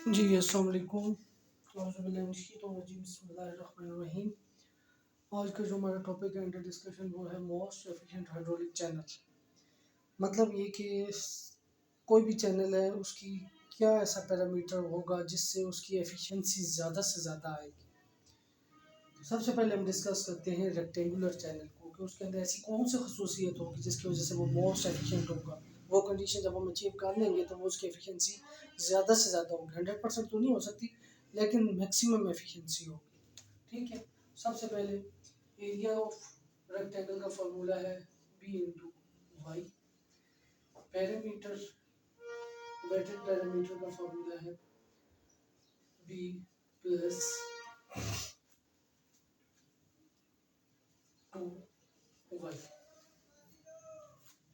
जी अस्सलाम वालेकुम। बिस्मिल्लाहिर्रहमानिर्रहीम। आज का जो हमारा टॉपिक है अंडर डिस्कशन वो है मोस्ट एफिशिएंट हाइड्रोलिक चैनल। मतलब ये कि कोई भी चैनल है उसकी क्या ऐसा पैरामीटर होगा जिससे उसकी एफिशिएंसी ज़्यादा से ज़्यादा आएगी। सबसे पहले हम डिस्कस करते हैं रेक्टेंगुलर चैनल को कि उसके अंदर ऐसी कौन सी खसूसियत होगी जिसकी वजह से वो मोस्ट एफिशिएंट होगा। वो कंडीशन जब हम अचीव कर लेंगे तो वो उसकी एफिशिएंसी ज़्यादा से ज़्यादा होगी। 100% तो नहीं हो सकती लेकिन मैक्सिमम एफिशिएंसी होगी। ठीक है, सबसे पहले एरिया ऑफ रेक्टेंगल का फॉर्मूला है B into Y. Parameter weighted parameter का फॉर्मूला है बी प्लस 2y।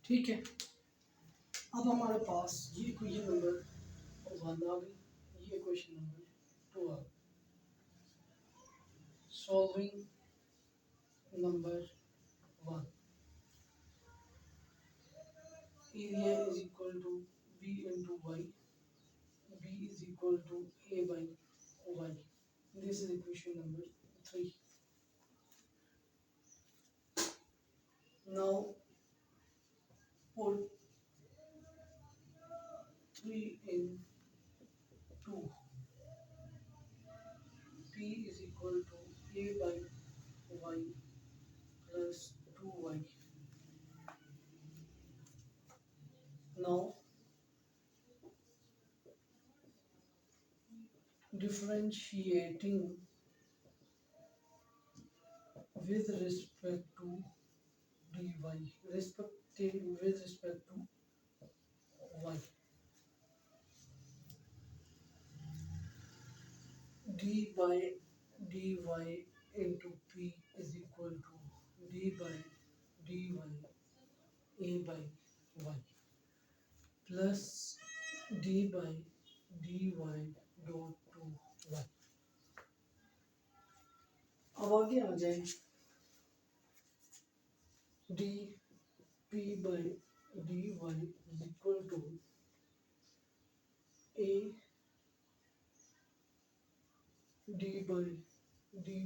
ठीक है, अब हमारे पास ये क्वेश्चन नंबर 1 आ गई, ये क्वेश्चन नंबर 2 आ गई। Solving number 1, area is equal to B into Y, B is equal to A by Y. This is equation number 3। Now put 3 in 2, p is equal to a by y plus 2y. Now differentiating with respect to dy, respecting with respect to y, d by dy into p is equal to d by dy a by y plus d by dy dot to y। अब आगे आ जाए d p by dy is equal to a d by dy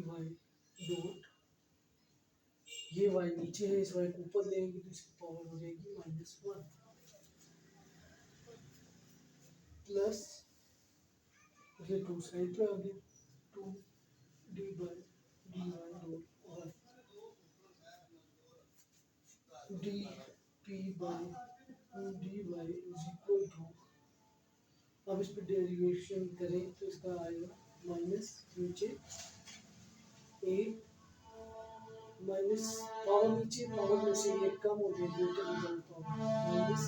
dot, ये y नीचे है, इस y को ऊपर लेंगे तो इसकी पावर हो जाएगी -1 प्लस ये 2 साइड पे आ गया 2 d by dy dot y, d p by dy is equal to, अब इस पर डेरिवेशन करें तो इसका आएगा माइनस नीचे a माइनस पावर नीचे, पावर में से ये कम हो जाएगी तो रिजल्ट पावर माइनस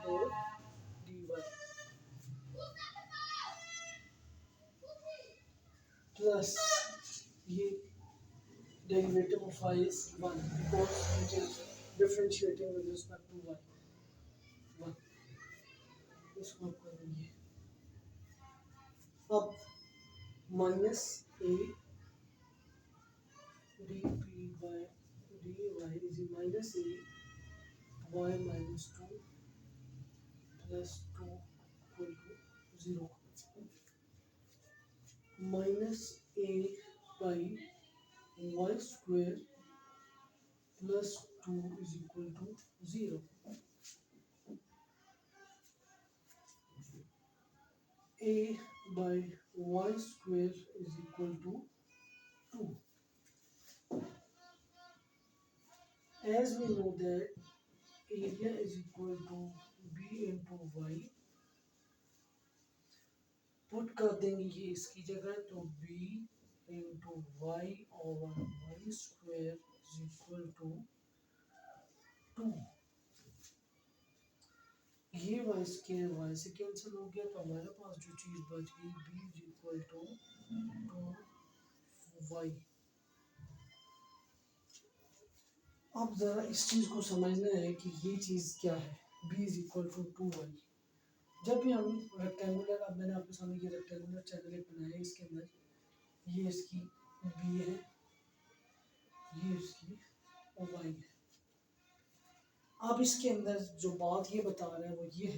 और dy प्लस ये derivative of y is 1 because it is differentiating with respect to y 1। इसको आप करेंगे अब minus a dp by dy is minus a y minus 2 plus 2 equal to 0 minus a by y square plus 2 is equal to 0। a by y square is equal to 2। As we know that area is equal to b into y, put कर देंगे ये इसकी जगह तो b into y over y square is equal to 2। ये y square y से cancel हो गया तो हमारे पास जो चीज़ बच गई b is equal to 2y। अब ज़रा इस चीज़ को समझना है कि ये चीज़ क्या है, b is equal to 2y। जब भी हम रेक्टेंगुलर, अब मैंने आपके सामने ये रेक्टेंगुलर चैनल एक बनाया है, इसके अंदर ये इसकी b है, ये इसकी y है। अब इसके अंदर जो बात ये बता रहा है वो ये है